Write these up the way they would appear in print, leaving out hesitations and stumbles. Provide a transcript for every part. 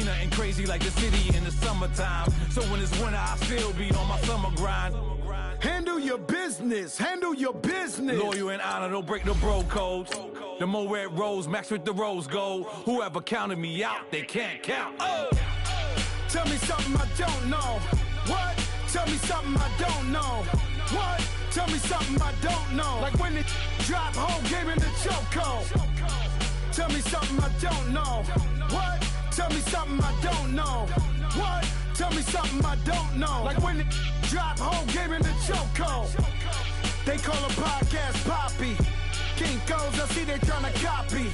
nothing crazy like the city in the summertime. So when it's winter, I still be on my summer grind. Handle your business. Handle your business. Loyal and honor, don't break the bro codes. The more red rose, max with the rose gold. Whoever counted me out, they can't count. Oh! Tell me something I don't know. What? Tell me something I don't know. What? Tell me something I don't know. Like when it drop home, game in the chokehold. Tell me something I don't know. What? Tell me something I don't know. What? Tell me something I don't know. Like when it drop home, game in the chokehold. They call a podcast Poppy. Kinkos, I see they tryna copy.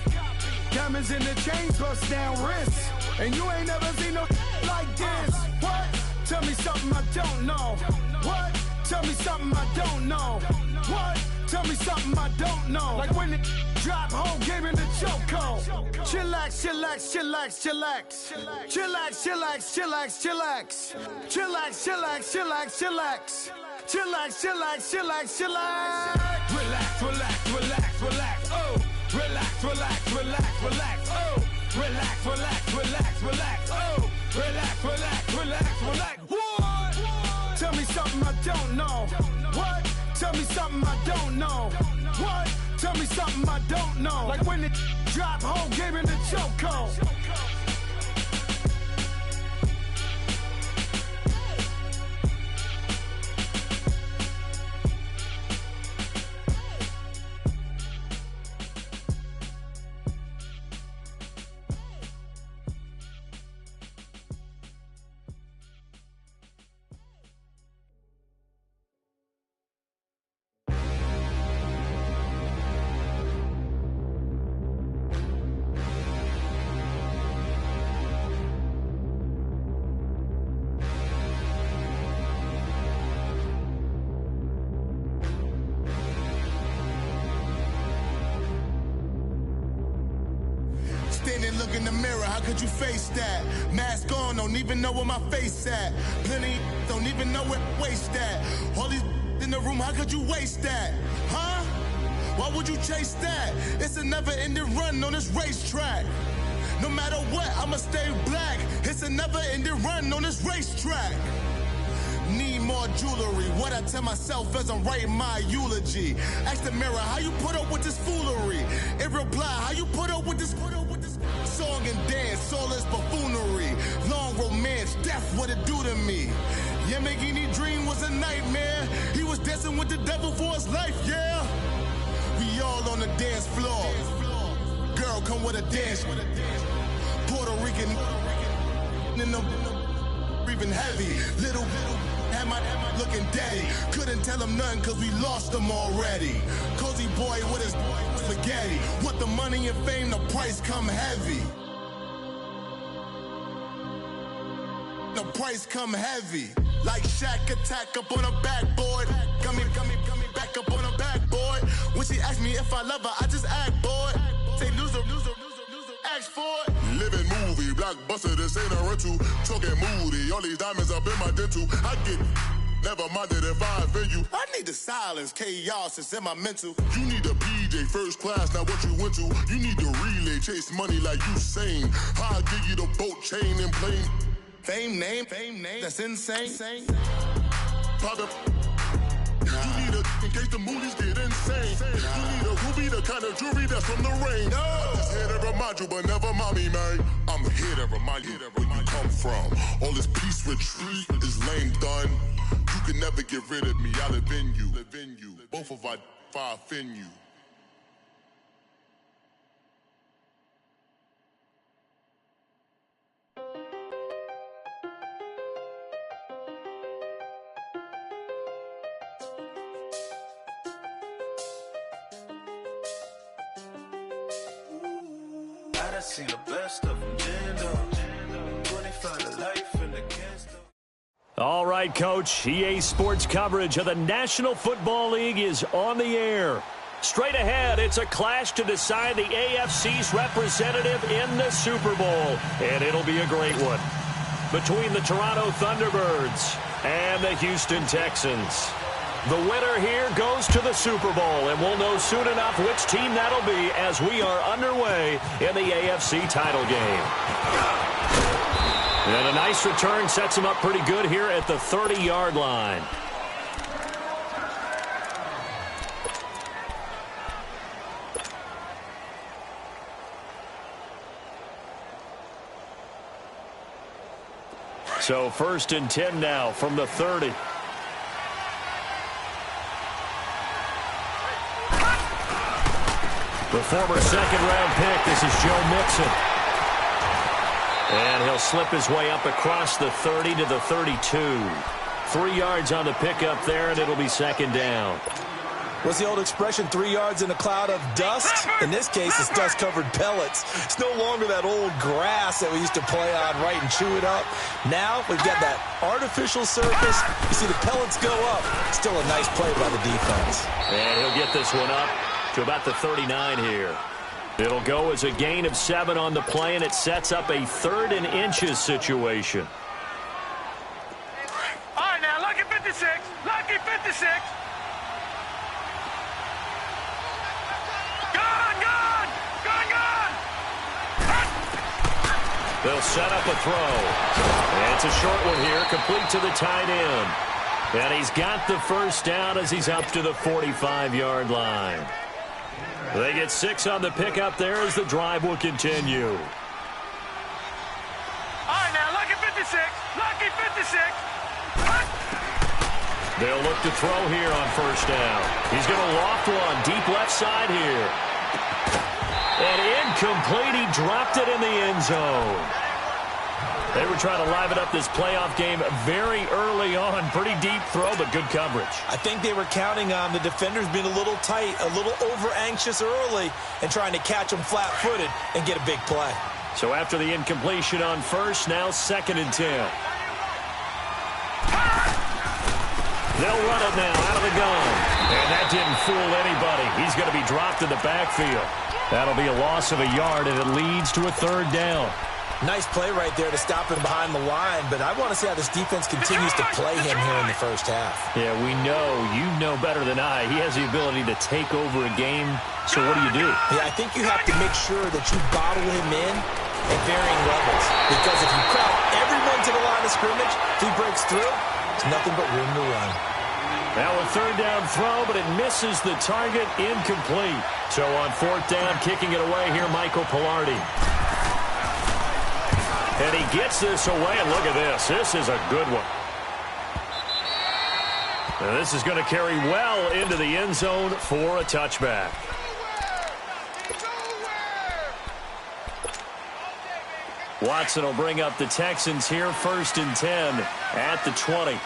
Diamonds in the chains, bust down wrists. And you ain't never seen no like this. What? Tell me something I don't know. What? Tell me something I don't know. What? Tell me something I don't know. Like when it drop home, game in the chokehold. Chillax, chillax, chillax, chillax. Chillax, chillax, chillax, chillax. Chillax, chillax, chillax, chillax. Chillax, chillax, chillax, chillax. Relax, relax, relax, relax, oh. Relax, relax, relax, relax, oh. Relax, relax, relax, relax, oh. Relax, relax, relax, relax. What? Tell me something I don't know. What? Tell me something I don't know. What? Tell me something I don't know. Like when it drop home, game in the chokehold. Standing, look in the mirror, how could you face that? Mask on, don't even know where my face at. Plenty, don't even know where waste at. All these in the room, how could you waste that? Huh? Why would you chase that? It's a never-ending run on this racetrack. No matter what, I'ma stay black. It's a never-ending run on this racetrack. Need more jewelry. What I tell myself as I'm writing my eulogy. Ask the mirror, how you put up with this foolery? It reply, how you put up with this song and dance, all this buffoonery. Long romance, death, what it do to me? Yamagini dream was a nightmare. He was dancing with the devil for his life, yeah. We all on the dance floor. Girl, come with a dance. Puerto Rican in the breathing heavy. Little had my looking daddy. Couldn't tell him nothing cause we lost him already. Cozy boy with his spaghetti. With the money and fame, the price come heavy. The price come heavy. Like Shaq attack up on a backboard. Coming back up on a backboard. When she asked me if I love her, I just act bored. Say loser, ask for it. Living movie, blockbuster, this ain't a rental. Talking moody, all these diamonds up in my dental. I get never minded if I offend you. I need the silence, chaos is in my mental. You need a PJ, first class, not what you went to. You need the relay, chase money like you sane. I'll give you the boat, chain, and plane. Fame name, that's insane. Private. You need a, in case the movies get insane. You need a ruby, the kind of jewelry that's from the rain. No. I'm just here to remind you, but never mommy, man. I'm here to remind you where you come from. All this peace retreat is lame done. You can never get rid of me, I live in you. Both of our fire offend you. Seen the best of them, Jando. 25 to life and against them. All right, Coach. EA Sports coverage of the National Football League is on the air. Straight ahead, it's a clash to decide the AFC's representative in the Super Bowl. And it'll be a great one. Between the Toronto Thunderbirds and the Houston Texans. The winner here goes to the Super Bowl, and we'll know soon enough which team that'll be as we are underway in the AFC title game. And a nice return sets him up pretty good here at the 30-yard line. So 1st and 10 now from the 30. The former second-round pick, this is Joe Mixon. And he'll slip his way up across the 30 to the 32. 3 yards on the pickup there, and it'll be 2nd down. What's the old expression, 3 yards in a cloud of dust? In this case, it's dust-covered pellets. It's no longer that old grass that we used to play on, right, and chew it up. Now we've got that artificial surface. You see the pellets go up. Still a nice play by the defense. And he'll get this one up to about the 39 here. It'll go as a gain of 7 on the play, and it sets up a 3rd and inches situation. All right, now, lucky 56. Lucky 56. They'll set up a throw. And it's a short one here, complete to the tight end. And he's got the 1st down as he's up to the 45-yard line. They get 6 on the pickup there as the drive will continue. All right, now, lucky 56. Lucky 56. They'll look to throw here on 1st down. He's going to loft one deep left side here. And incomplete. He dropped it in the end zone. They were trying to liven up this playoff game very early on. Pretty deep throw, but good coverage. I think they were counting on the defenders being a little tight, a little over-anxious early, and trying to catch them flat-footed and get a big play. So after the incompletion on 1st, now 2nd and 10. They'll run it now out of the gun. And that didn't fool anybody. He's going to be dropped in the backfield. That'll be a loss of a yard, and it leads to a 3rd down. Nice play right there to stop him behind the line, but I want to see how this defense continues to play him here in the 1st half. Yeah, we know. You know better than I. He has the ability to take over a game, so what do? Yeah, I think you have to make sure that you bottle him in at varying levels, because if you crowd everyone to the line of scrimmage, if he breaks through, it's nothing but room to run. Now a 3rd down throw, but it misses the target, incomplete. So on 4th down, kicking it away here, Michael Pilardi. And he gets this away, and look at this. This is a good one. And this is going to carry well into the end zone for a touchback. Watson will bring up the Texans here, 1st and 10 at the 20.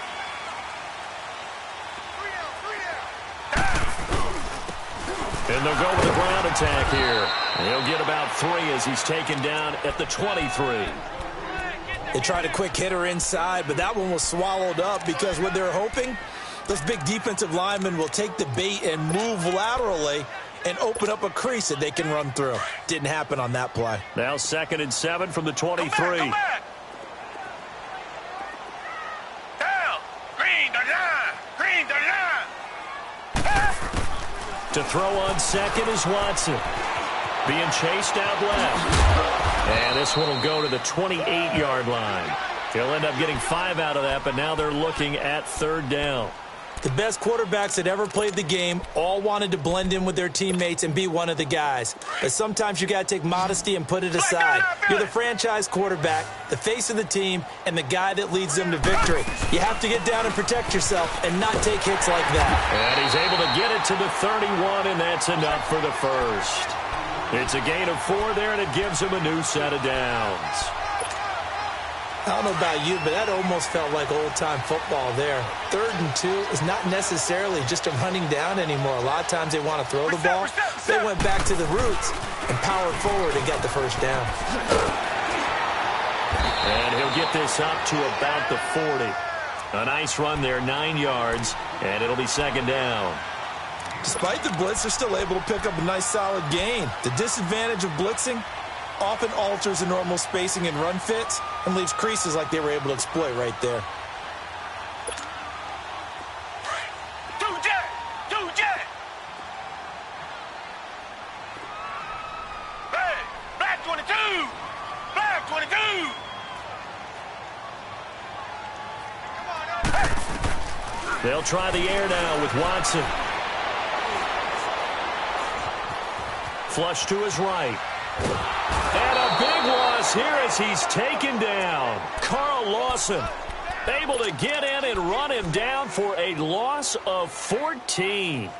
And they'll go with a ground attack here. And he'll get about 3 as he's taken down at the 23. They tried a quick hitter inside, but that one was swallowed up because what they're hoping, those big defensive linemen will take the bait and move laterally and open up a crease that they can run through. Didn't happen on that play. Now 2nd and 7 from the 23. Come back. Down. Green the line. Green the line. To throw on 2nd is Watson. Being chased out left. And this one will go to the 28-yard line. He'll end up getting 5 out of that, but now they're looking at 3rd down. The best quarterbacks that ever played the game all wanted to blend in with their teammates and be one of the guys. But sometimes you got to take modesty and put it aside. You're the franchise quarterback, the face of the team, and the guy that leads them to victory. You have to get down and protect yourself and not take hits like that. And he's able to get it to the 31, and that's enough for the 1st. It's a gain of 4 there, and it gives him a new set of downs. I don't know about you, but that almost felt like old-time football there. 3rd and 2 is not necessarily just a running down anymore. A lot of times they want to throw the ball. They went back to the roots and powered forward and got the 1st down. And he'll get this up to about the 40. A nice run there, 9 yards, and it'll be 2nd down. Despite the blitz, they're still able to pick up a nice solid gain. The disadvantage of blitzing often alters the normal spacing and run fits and leaves creases like they were able to exploit right there. Two jet. Hey, black 22. Black 22. They'll try the air now with Watson. Flush to his right. And a big loss here as he's taken down. Carl Lawson able to get in and run him down for a loss of 14.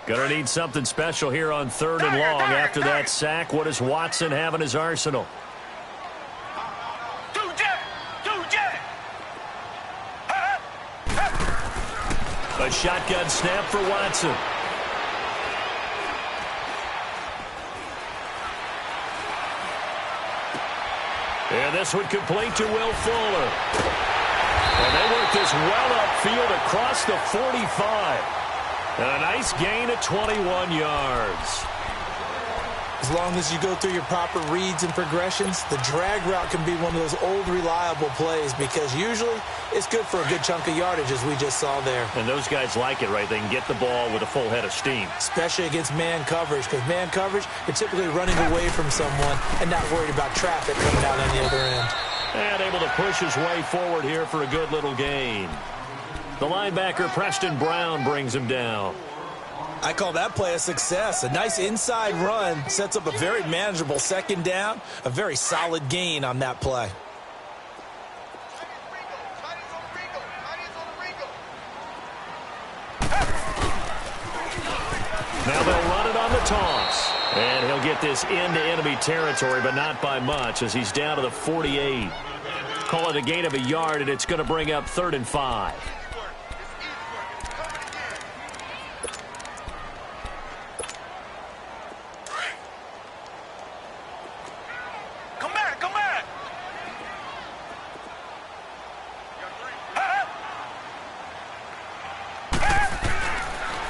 Gonna need something special here on 3rd and long after that sack. What does Watson have in his arsenal? A shotgun snap for Watson. And this one complete to Will Fuller. And they work this well upfield across the 45. And a nice gain of 21 yards. As long as you go through your proper reads and progressions, the drag route can be one of those old reliable plays because usually it's good for a good chunk of yardage as we just saw there. And those guys like it, right? They can get the ball with a full head of steam. Especially against man coverage because man coverage, you're typically running away from someone and not worried about traffic coming out on the other end. And able to push his way forward here for a good little gain. The linebacker, Preston Brown, brings him down. I call that play a success. A nice inside run sets up a very manageable 2nd down. A very solid gain on that play. Now they'll run it on the toss. And he'll get this into enemy territory, but not by much as he's down to the 48. Call it a gain of a yard, and it's going to bring up 3rd and 5.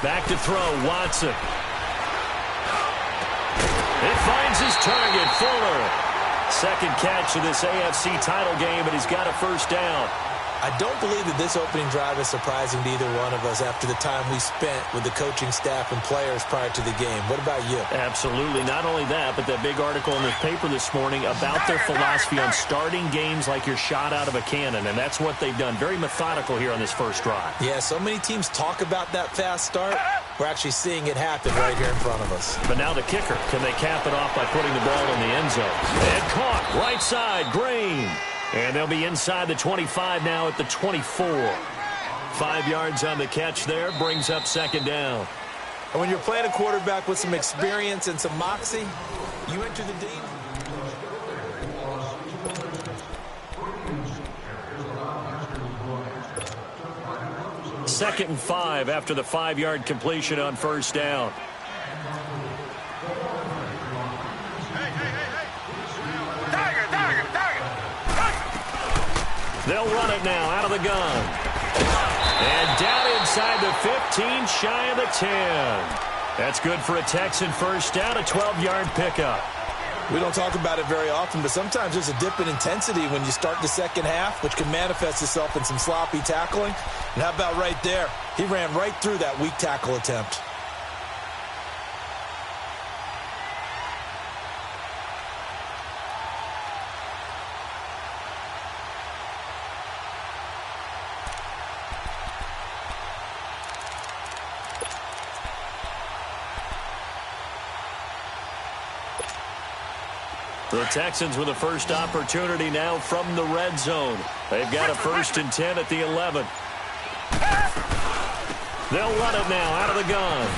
Back to throw, Watson. It finds his target, Fuller. 2nd catch of this AFC title game, and he's got a 1st down. I don't believe that this opening drive is surprising to either one of us after the time we spent with the coaching staff and players prior to the game. What about you? Absolutely. Not only that, but that big article in the paper this morning about their philosophy on starting games like you're shot out of a cannon, and that's what they've done. Very methodical here on this 1st drive. Yeah, so many teams talk about that fast start. We're actually seeing it happen right here in front of us. But now the kicker. Can they cap it off by putting the ball in the end zone? And caught. Right side, Green. And they'll be inside the 25 now at the 24. 5 yards on the catch there. Brings up 2nd down. And when you're playing a quarterback with some experience and some moxie, you enter the danger. 2nd and 5 after the 5-yard completion on 1st down. They'll run it now out of the gun. And down inside the 15, shy of the 10. That's good for a Texan 1st down, a 12-yard pickup. We don't talk about it very often, but sometimes there's a dip in intensity when you start the 2nd half, which can manifest itself in some sloppy tackling. And how about right there? He ran right through that weak tackle attempt. The Texans with a first opportunity now from the red zone. They've got a 1st and 10 at the 11. They'll run it now out of the gun.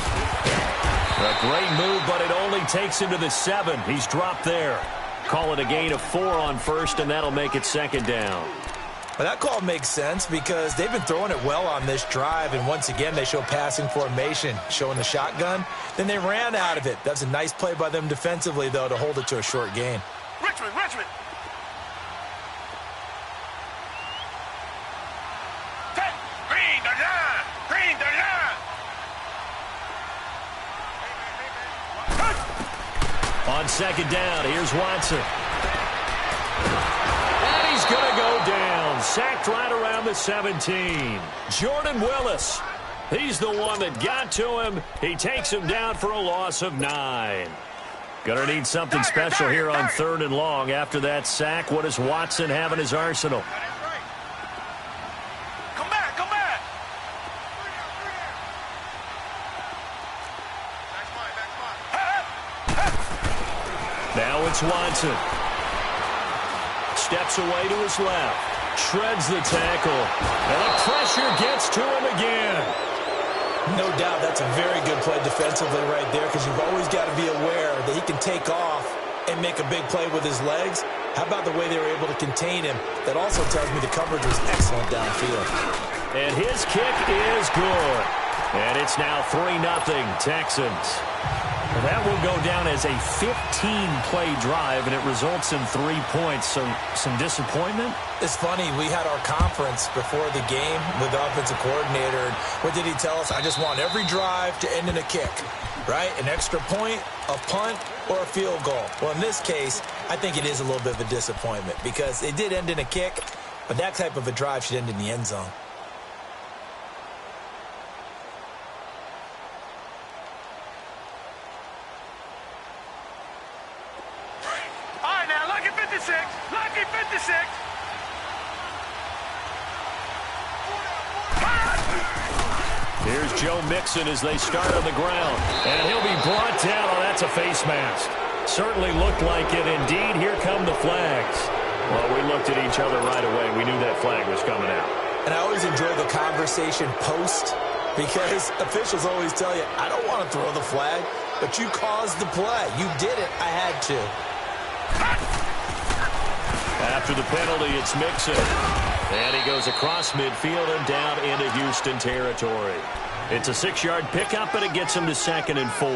A great move, but it only takes him to the 7. He's dropped there. Call it a gain of 4 on 1st, and that'll make it 2nd down. Well, that call makes sense because they've been throwing it well on this drive, and once again they show passing formation, showing the shotgun. Then they ran out of it. That's a nice play by them defensively, though, to hold it to a short gain. Richmond! Green the line! On 2nd down, here's Watson. And he's going to go down. Sacked right around the 17. Jordan Willis. He's the one that got to him. He takes him down for a loss of 9. Going to need something special here on 3rd and long. After that sack, what does Watson have in his arsenal? Come back, come back. Now it's Watson. Steps away to his left. Shreds the tackle. And the pressure gets to him again. No doubt that's a very good play defensively right there, because you've always got to be aware that he can take off and make a big play with his legs. How about the way they were able to contain him? That also tells me the coverage was excellent downfield. And his kick is good. And it's now 3-0 Texans. Well, that will go down as a 15-play drive, and it results in 3 points. So some disappointment? It's funny, we had our conference before the game with the offensive coordinator, and what did he tell us? I just want every drive to end in a kick, right? An extra point, a punt, or a field goal. Well, in this case, I think it is a little bit of a disappointment, because it did end in a kick, but that type of a drive should end in the end zone. Lucky 56. Here's Joe Mixon as they start on the ground. And he'll be brought down. Oh, that's a face mask. Certainly looked like it. Indeed, here come the flags. Well, we looked at each other right away. We knew that flag was coming out. And I always enjoy the conversation post, because officials always tell you, I don't want to throw the flag, but you caused the play. You did it. I had to. After the penalty, it's Mixon. And he goes across midfield and down into Houston territory. It's a 6-yard pickup, and it gets him to 2nd and 4.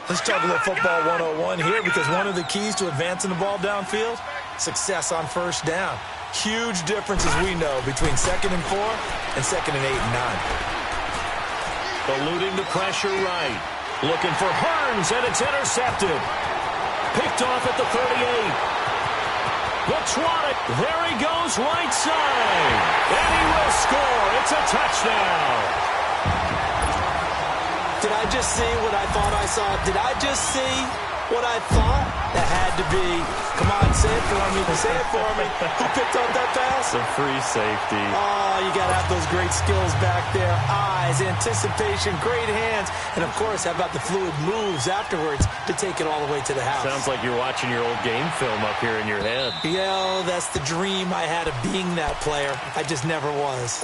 Let's talk a little football 101 here, because one of the keys to advancing the ball downfield, success on first down. Huge difference, as we know, between 2nd and 4 and 2nd and 8 and 9. Eluding the pressure right. Looking for Hearns, and it's intercepted. Picked off at the 38. Looks wanted. There he goes, right side. And he will score. It's a touchdown. Did I just see what I thought I saw? Did I just see what I thought? That had to be. Come on, say it for me. Say it for me. Who picked up that pass? The free safety. Oh, you got to have those great skills back there. Eyes, anticipation, great hands. And, of course, how about the fluid moves afterwards to take it all the way to the house? Sounds like you're watching your old game film up here in your head. Yeah, that's the dream I had of being that player. I just never was.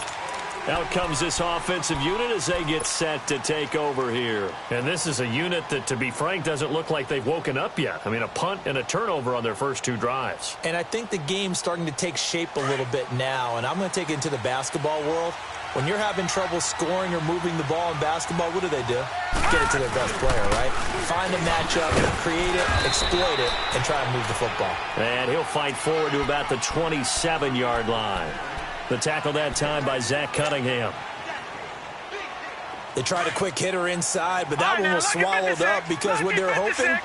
Out comes this offensive unit as they get set to take over here. And this is a unit that, to be frank, doesn't look like they've woken up yet. I mean, a punt and a turnover on their first 2 drives. And I think the game's starting to take shape a little bit now. And I'm going to take it into the basketball world. When you're having trouble scoring or moving the ball in basketball, what do? Get it to their best player, right? Find a matchup, create it, exploit it, and try to move the football. And he'll fight forward to about the 27-yard line. The tackle that time by Zach Cunningham. They tried a quick hitter inside, but that one was swallowed up, because what they're hoping,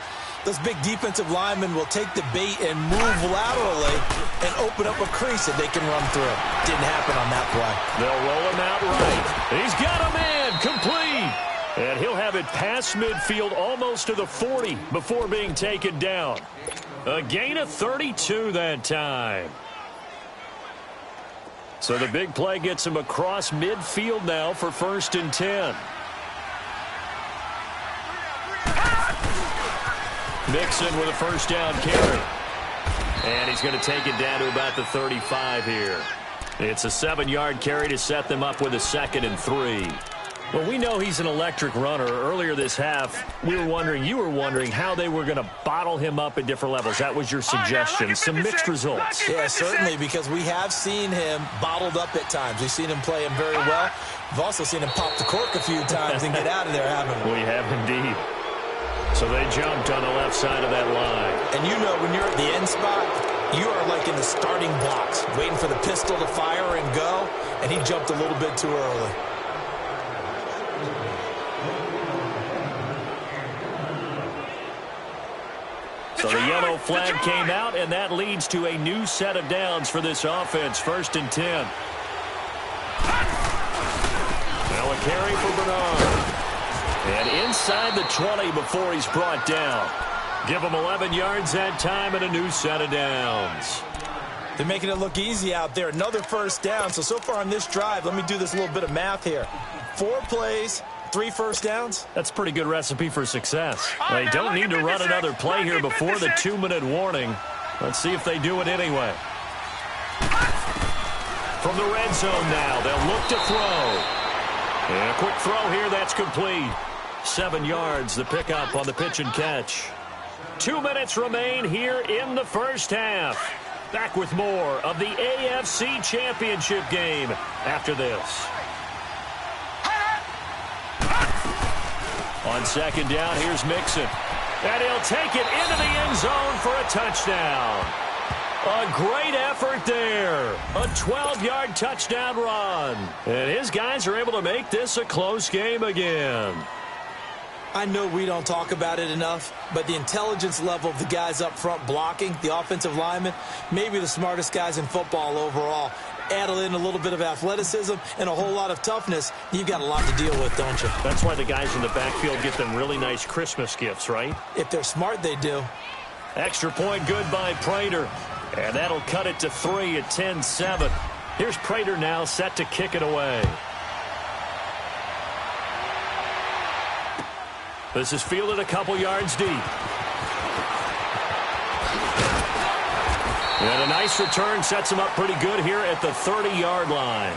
those big defensive linemen will take the bait and move laterally and open up a crease that they can run through. Didn't happen on that play. They'll roll him out right. He's got a man, complete. And he'll have it past midfield almost to the 40 before being taken down. A gain of 32 that time. So the big play gets him across midfield now for 1st and 10. Mixon with a first down carry. And he's going to take it down to about the 35 here. It's a 7-yard carry to set them up with a 2nd and 3. Well, we know he's an electric runner. Earlier this half, you were wondering how they were going to bottle him up at different levels. That was your suggestion. Some mixed results. Yeah, certainly, because we have seen him bottled up at times. We've seen him play him very well. We've also seen him pop the cork a few times and get out of there, haven't we? We have indeed. So they jumped on the left side of that line. And you know, when you're at the end spot, you are like in the starting blocks, waiting for the pistol to fire and go, and he jumped a little bit too early. So the yellow flag came out, and that leads to a new set of downs for this offense. 1st and 10. Now a carry for Bernard. And inside the 20 before he's brought down. Give him 11 yards that time and a new set of downs. They're making it look easy out there. Another first down. So far on this drive, let me do this little bit of math here. 4 plays, 3 first downs. That's a pretty good recipe for success. They don't need to run another play here before the 2-minute warning. Let's see if they do it anyway. From the red zone now, they'll look to throw. And a quick throw here, that's complete. 7 yards, the pickup on the pitch and catch. 2 minutes remain here in the first half. Back with more of the AFC Championship game after this. On second down, here's Mixon. And he'll take it into the end zone for a touchdown. A great effort there. A 12-yard touchdown run. And his guys are able to make this a close game again. I know we don't talk about it enough, but the intelligence level of the guys up front blocking, the offensive linemen, maybe the smartest guys in football overall. Add in a little bit of athleticism and a whole lot of toughness, you've got a lot to deal with, don't you? That's why the guys in the backfield get them really nice Christmas gifts, right? If they're smart, they do. Extra point good by Prater. And that'll cut it to 3 at 10-7. Here's Prater now set to kick it away. This is fielded a couple yards deep. And a nice return sets him up pretty good here at the 30-yard line.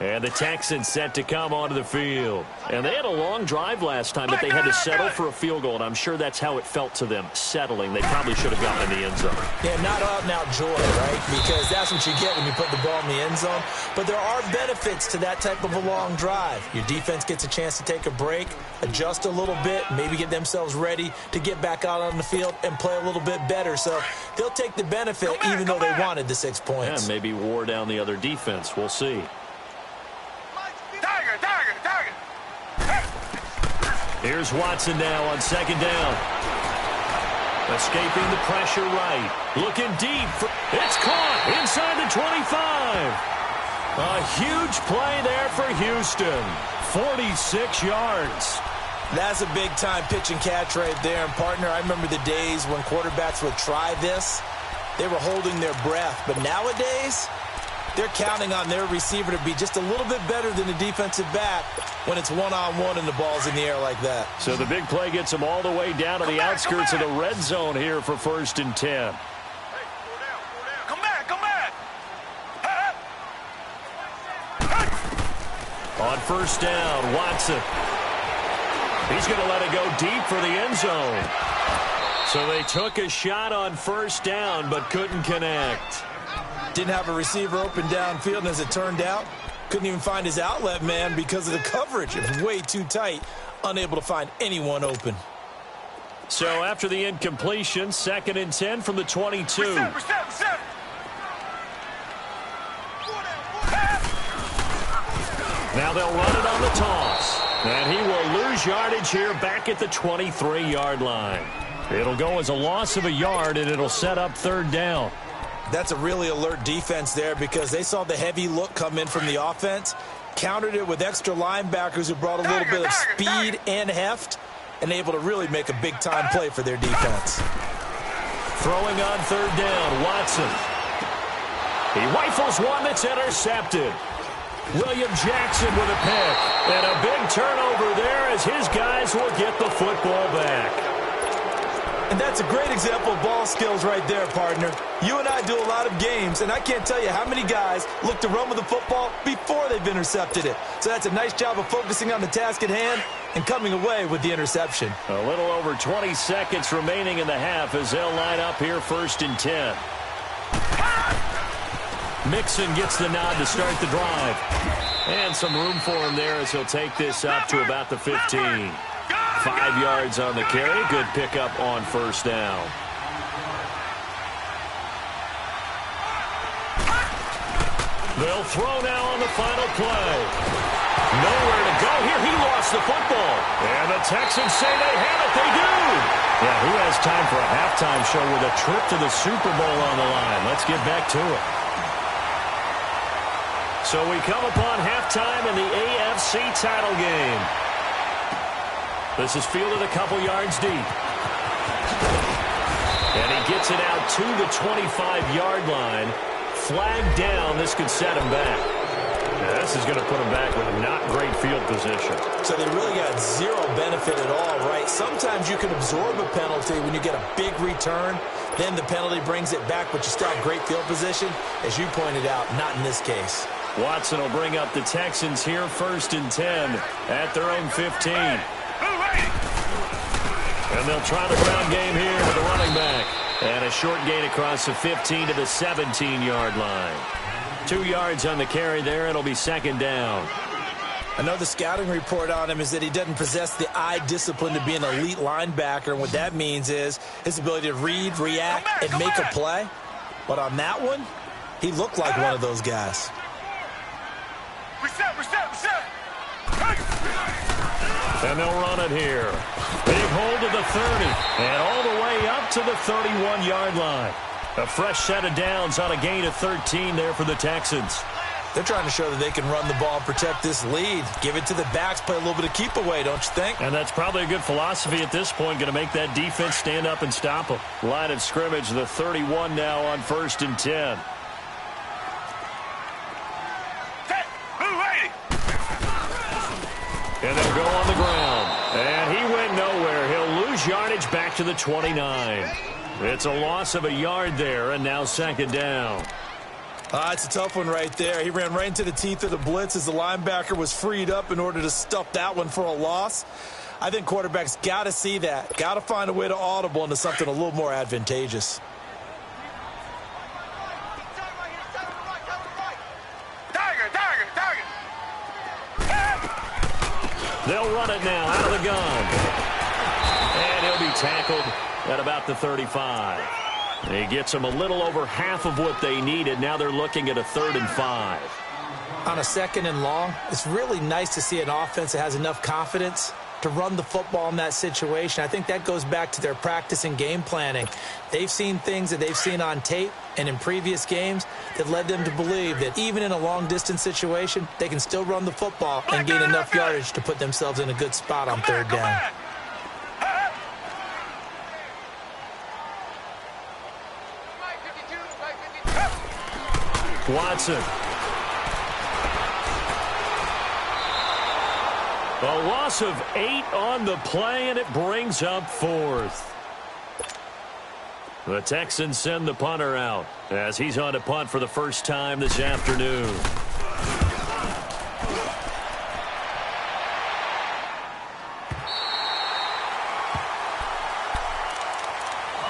And the Texans set to come onto the field. And they had a long drive last time that they had to settle for a field goal, and I'm sure that's how it felt to them, settling. They probably should have gotten in the end zone. Yeah, not out-and-out joy, right? Because that's what you get when you put the ball in the end zone. But there are benefits to that type of a long drive. Your defense gets a chance to take a break, adjust a little bit, maybe get themselves ready to get back out on the field and play a little bit better. So they'll take the benefit even though they wanted the 6 points. Yeah, maybe wore down the other defense. We'll see. Here's Watson now on second down. Escaping the pressure right. Looking deep. It's caught inside the 25. A huge play there for Houston. 46 yards. That's a big-time pitch and catch right there. And, partner, I remember the days when quarterbacks would try this. They were holding their breath. But nowadays, they're counting on their receiver to be just a little bit better than the defensive back when it's one-on-one and the ball's in the air like that. So the big play gets them all the way down to the outskirts of the red zone here for 1st and 10. Come back. On 1st down, Watson. He's going to let it go deep for the end zone. So they took a shot on 1st down but couldn't connect. Didn't have a receiver open downfield, and as it turned out, couldn't even find his outlet man because of the coverage. It was way too tight, unable to find anyone open. So after the incompletion, 2nd and 10 from the 22. Now they'll run it on the toss. And he will lose yardage here back at the 23-yard line. It'll go as a loss of a yard, and it'll set up 3rd down. That's a really alert defense there because they saw the heavy look come in from the offense, countered it with extra linebackers who brought a little bit of speed and heft, and able to really make a big-time play for their defense. Throwing on 3rd down, Watson. He rifles one that's intercepted. William Jackson with a pick. And a big turnover there as his guys will get the football back. And that's a great example of ball skills right there, partner. You and I do a lot of games, and I can't tell you how many guys look to run with the football before they've intercepted it. So that's a nice job of focusing on the task at hand and coming away with the interception. A little over 20 seconds remaining in the half as they'll line up here 1st and 10. Mixon gets the nod to start the drive. And some room for him there as he'll take this up to about the 15. 5 yards on the carry. Good pickup on 1st down. They'll throw now on the final play. Nowhere to go here. He lost the football. And the Texans say they have it. They do. Yeah, who has time for a halftime show with a trip to the Super Bowl on the line? Let's get back to it. So we come upon halftime in the AFC title game. This is fielded a couple yards deep. And he gets it out to the 25-yard line. Flag down. This could set him back. Yeah, this is going to put him back with not great field position. So they really got zero benefit at all, right? Sometimes you can absorb a penalty when you get a big return. Then the penalty brings it back, but you still have great field position. As you pointed out, not in this case. Watson will bring up the Texans here 1st and 10 at their own 15. And they'll try the ground game here with the running back. And a short gain across the 15 to the 17-yard line. 2 yards on the carry there. It'll be 2nd down. I know the scouting report on him is that he doesn't possess the eye discipline to be an elite linebacker. And what that means is his ability to read, react, and make a play. But on that one, he looked like one of those guys. Reset. And they'll run it here. Big hold to the 30. And all the way up to the 31-yard line. A fresh set of downs on a gain of 13 there for the Texans. They're trying to show that they can run the ball and protect this lead. Give it to the backs, play a little bit of keep away, don't you think? And that's probably a good philosophy at this point. Going to make that defense stand up and stop them. Line of scrimmage, the 31 now on 1st and 10. And they'll go on the ground. And he went nowhere. He'll lose yardage back to the 29. It's a loss of a yard there, and now 2nd down. It's a tough one right there. He ran right into the teeth of the blitz as the linebacker was freed up in order to stuff that one for a loss. I think quarterbacks got to see that. Got to find a way to audible into something a little more advantageous. They'll run it now out of the gun. And he'll be tackled at about the 35. He gets them a little over half of what they needed. Now they're looking at a 3rd and 5. On a 2nd and long, it's really nice to see an offense that has enough confidence to run the football in that situation. I think that goes back to their practice and game planning. They've seen things that they've seen on tape and in previous games that led them to believe that even in a long-distance situation, they can still run the football and gain enough yardage to put themselves in a good spot on 3rd down. Watson. A loss of 8 on the play, and it brings up 4th. The Texans send the punter out as he's on to punt for the first time this afternoon.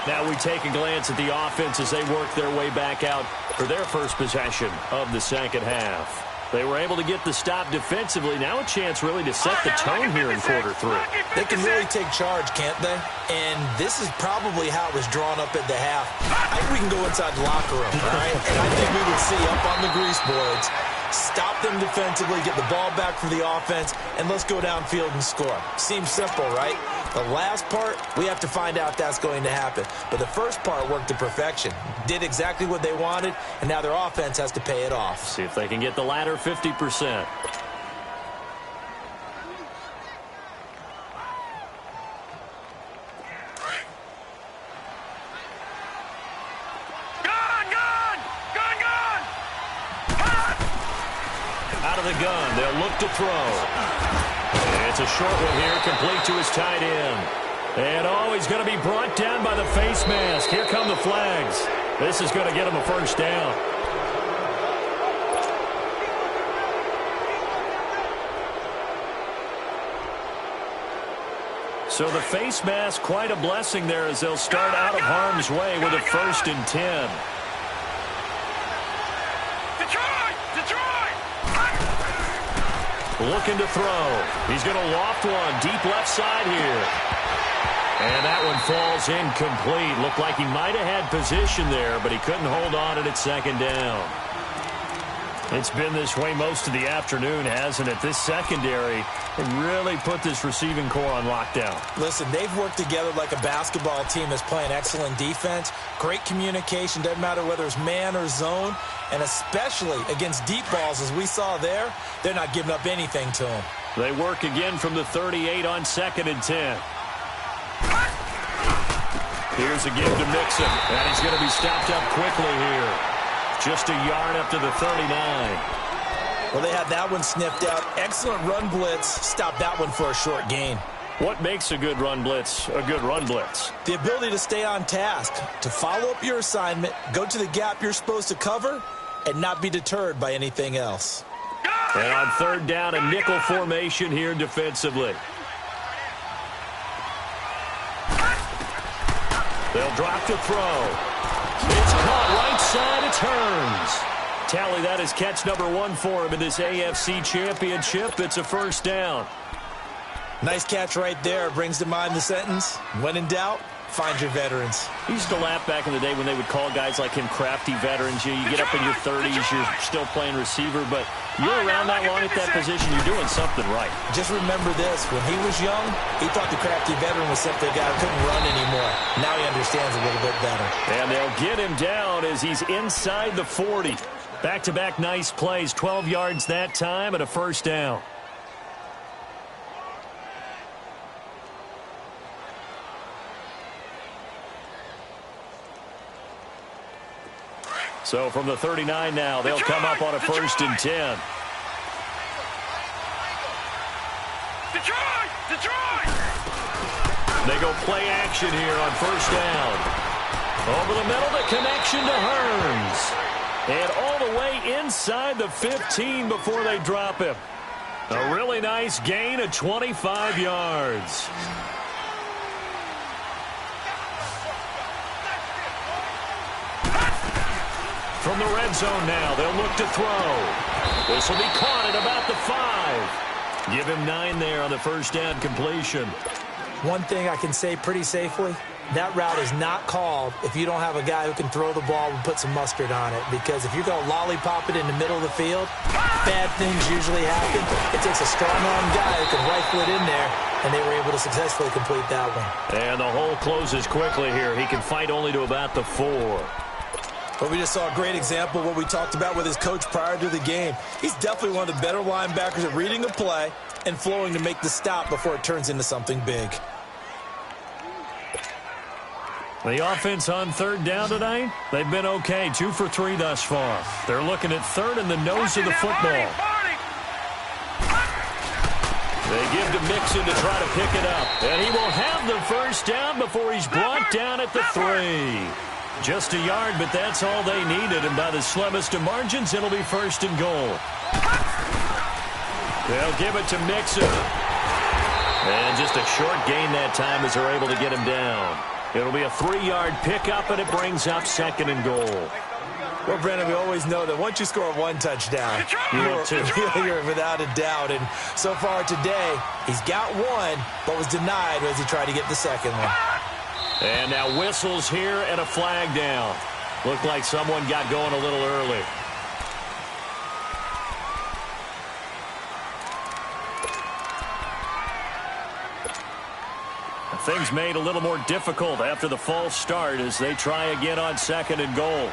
Now we take a glance at the offense as they work their way back out for their first possession of the 2nd half. They were able to get the stop defensively. Now a chance really to set the tone here in quarter 3. They can really take charge, can't they? And this is probably how it was drawn up at the half. I think we can go inside the locker room, all right? And I think we would see up on the grease boards, stop them defensively, get the ball back for the offense, and let's go downfield and score. Seems simple, right? The last part, we have to find out that's going to happen. But the first part worked to perfection. Did exactly what they wanted, and now their offense has to pay it off. See if they can get the latter 50%. Out of the gun, they'll look to throw. It's a short one here, complete to his tight end. And he's going to be brought down by the face mask. Here come the flags. This is going to get him a first down. So the face mask, quite a blessing there as they'll start out of harm's way with a 1st and 10. Looking to throw. He's going to loft one deep left side here. And that one falls incomplete. Looked like he might have had position there, but he couldn't hold on to it at 2nd down. It's been this way most of the afternoon, hasn't it? This secondary really put this receiving core on lockdown. Listen, they've worked together like a basketball team that's playing excellent defense. Great communication, doesn't matter whether it's man or zone. And especially against deep balls, as we saw there, they're not giving up anything to them. They work again from the 38 on 2nd and 10. Here's a give to Mixon, and he's going to be stopped up quickly here. Just a yard up to the 39. Well, they had that one sniffed out. Excellent run blitz. Stop that one for a short gain. What makes a good run blitz a good run blitz? The ability to stay on task, to follow up your assignment, go to the gap you're supposed to cover, and not be deterred by anything else. And on 3rd down, a nickel formation here defensively. They'll drop to throw. It's caught right side. It turns. Tally, that is catch number 1 for him in this AFC Championship. It's a 1st down. Nice catch right there. Brings to mind the sentence, when in doubt, find your veterans. He used to laugh back in the day when they would call guys like him crafty veterans. You get up in your 30s, you're still playing receiver, but you're around that long at that position, you're doing something right. Just remember this. When he was young, he thought the crafty veteran was simply a guy who couldn't run anymore. Now he understands a little bit better. And they'll get him down as he's inside the 40. Back-to-back nice plays, 12 yards that time and a 1st down. So from the 39 now, they'll come up on a 1st and 10. They go play action here on 1st down. Over the middle, the connection to Hearns. And all the way inside the 15 before they drop him. A really nice gain of 25 yards. From the red zone now, they'll look to throw. This will be caught at about the 5. Give him 9 there on the 1st down completion. One thing I can say pretty safely, that route is not called if you don't have a guy who can throw the ball and put some mustard on it. Because if you're going to lollipop it in the middle of the field, bad things usually happen. It takes a strong-arm guy who can rifle it in there, and they were able to successfully complete that one. And the hole closes quickly here. He can fight only to about the 4. But we just saw a great example of what we talked about with his coach prior to the game. He's definitely one of the better linebackers at reading a play and flowing to make the stop before it turns into something big. The offense on 3rd down tonight, they've been okay. 2 for 3 thus far. They're looking at 3rd in the nose of the football. They give to Mixon to try to pick it up. And he will have the 1st down before he's brought down at the 3. Just a yard, but that's all they needed. And by the slimmest of margins, it'll be 1st and goal. They'll give it to Mixon. And just a short gain that time as they're able to get him down. It'll be a 3-yard pickup, and it brings up 2nd and goal. Well, Brennan, we always know that once you score 1 touchdown, you're without a doubt. And so far today, he's got 1, but was denied as he tried to get the 2nd one. And now whistles here and a flag down. Looked like someone got going a little early. Things made a little more difficult after the false start as they try again on 2nd and goal.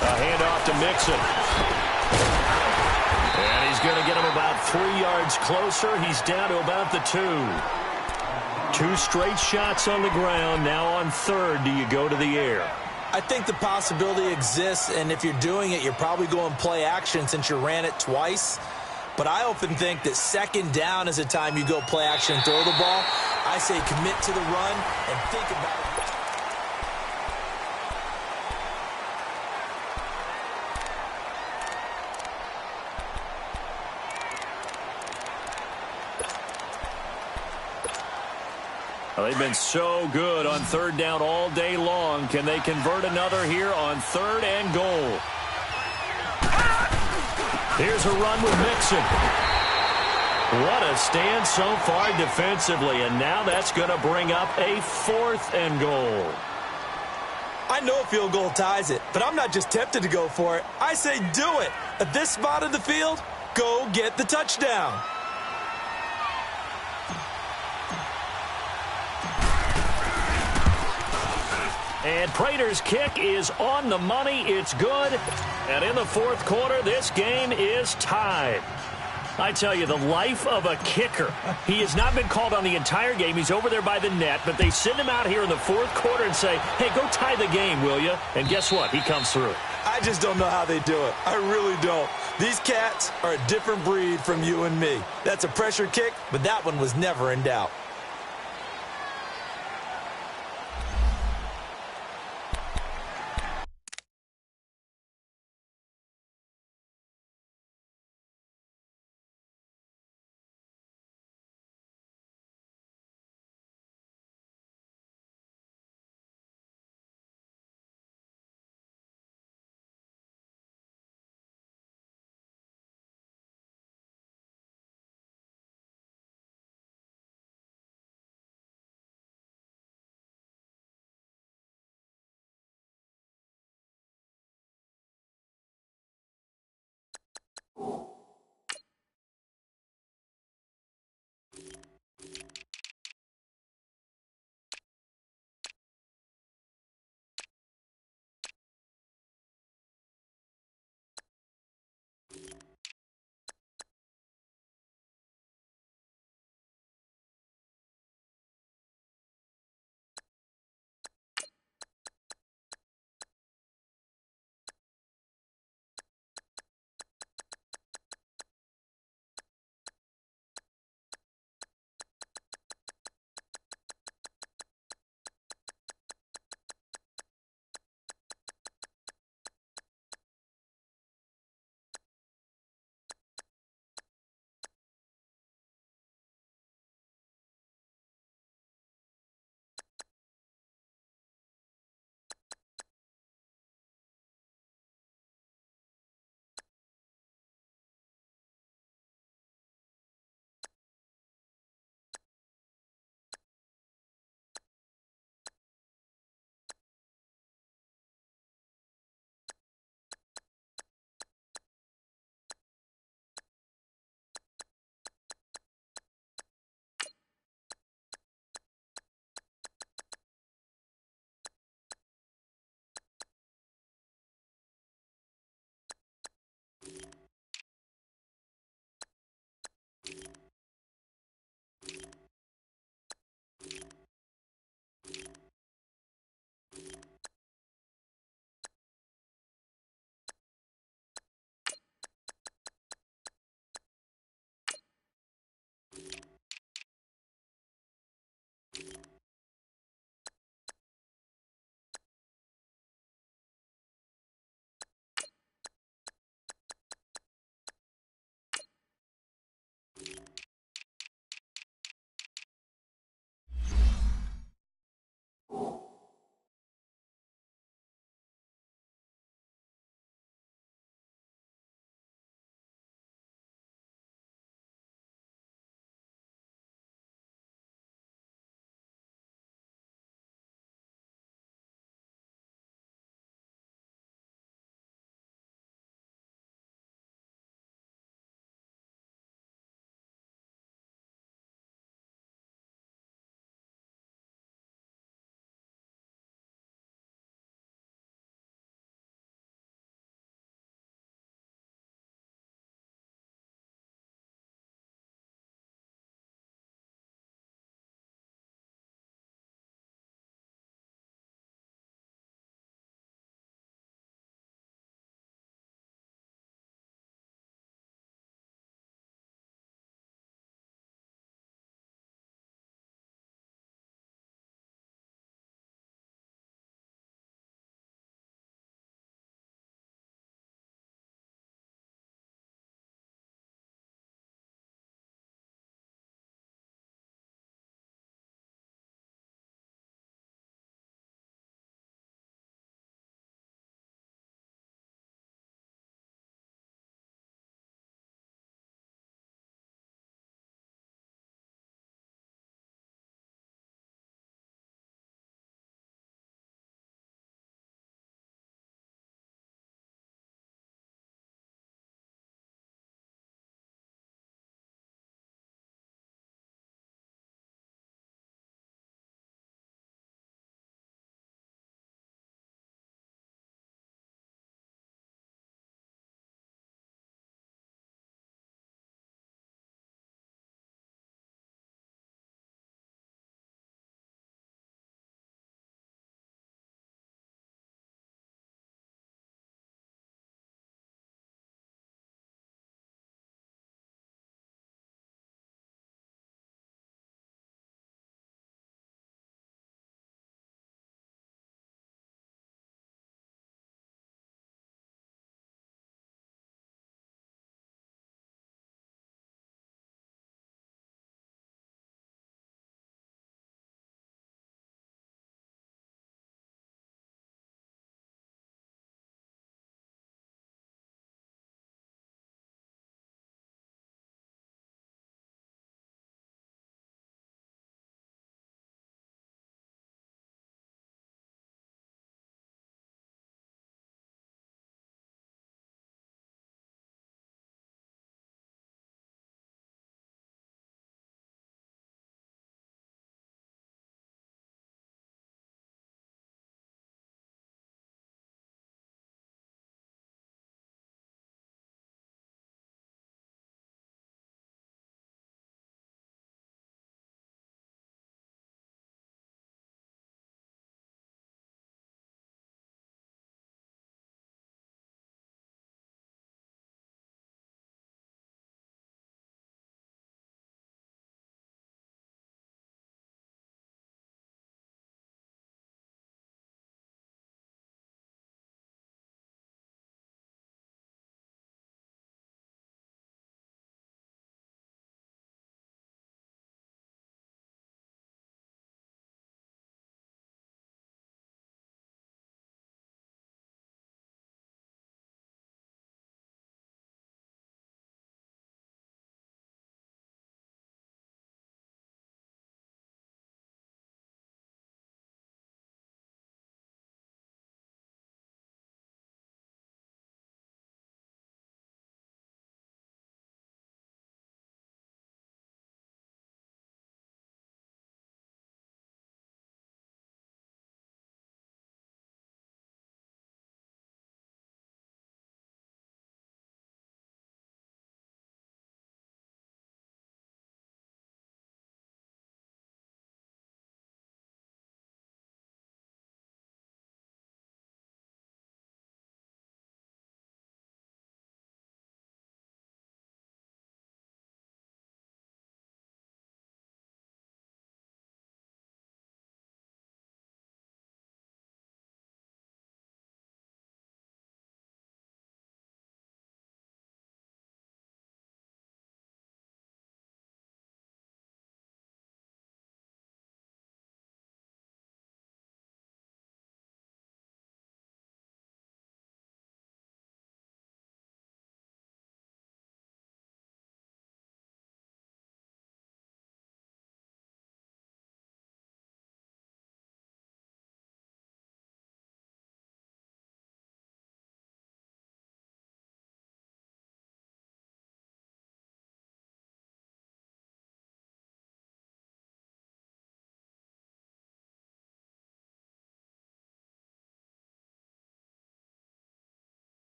A handoff to Mixon. And he's going to get him about 3 yards closer. He's down to about the 2. 2 straight shots on the ground. Now on 3rd, do you go to the air? I think the possibility exists, and if you're doing it, you're probably going play action since you ran it twice. But I often think that 2nd down is a time you go play action and throw the ball. I say commit to the run and think about it. Well, they've been so good on 3rd down all day long. Can they convert another here on 3rd and goal? Here's a run with Mixon. What a stand so far defensively, and now that's going to bring up a 4th and goal. I know a field goal ties it, but I'm not just tempted to go for it. I say do it. At this spot of the field, go get the touchdown. And Prater's kick is on the money. It's good. And in the fourth quarter, this game is tied. I tell you, the life of a kicker. He has not been called on the entire game. He's over there by the net, but they send him out here in the fourth quarter and say, hey, go tie the game, will you? And guess what? He comes through. I just don't know how they do it. I really don't. These cats are a different breed from you and me. That's a pressure kick, but that one was never in doubt.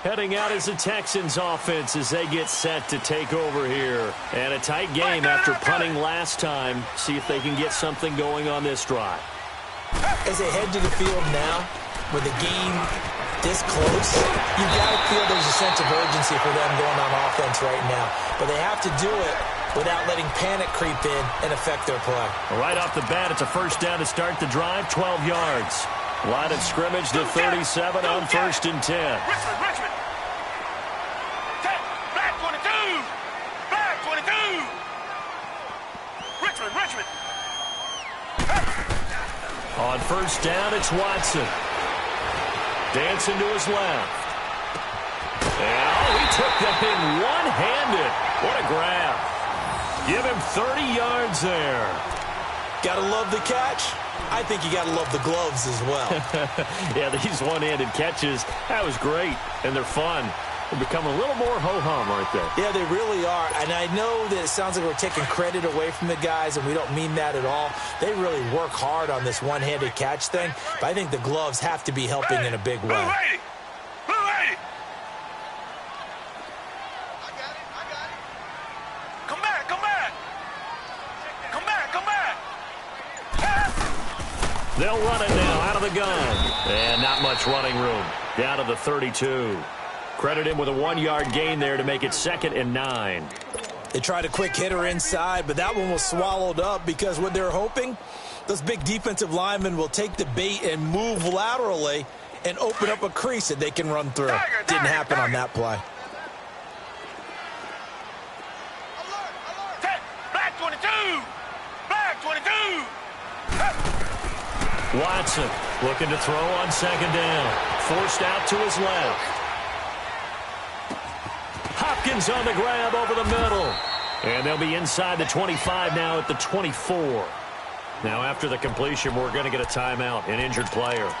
Heading out is the Texans offense as they get set to take over here. And a tight game after punting last time. See if they can get something going on this drive. As they head to the field now, with the game this close, you've got to feel there's a sense of urgency for them going on offense right now. But they have to do it without letting panic creep in and affect their play. Right off the bat, it's a first down to start the drive, 12 yards. Line of scrimmage to 37 on 1st and 10. Richmond. Black 22. Black 22. Richmond. On 1st down, it's Watson. Dancing to his left. And he took that thing one-handed. What a grab. Give him 30 yards there. Gotta love the catch. I think you gotta love the gloves as well. Yeah, these one-handed catches, that was great, and they're fun. They're becoming a little more ho-hum right there. Yeah, they really are. And I know that it sounds like we're taking credit away from the guys, and we don't mean that at all. They really work hard on this one-handed catch thing, but I think the gloves have to be helping in a big way. Blue lady. I got it. Come back. They'll run it now out of the gun. And not much running room. Down to the 32. Credit him with a 1-yard gain there to make it 2nd and 9. They tried a quick hitter inside, but that one was swallowed up because what they're hoping, those big defensive linemen will take the bait and move laterally and open up a crease that they can run through. Didn't happen on that play. Black 22. Watson looking to throw on 2nd down. Forced out to his left. Hopkins on the grab over the middle. And they'll be inside the 25 now at the 24. Now after the completion, we're going to get a timeout, an injured player.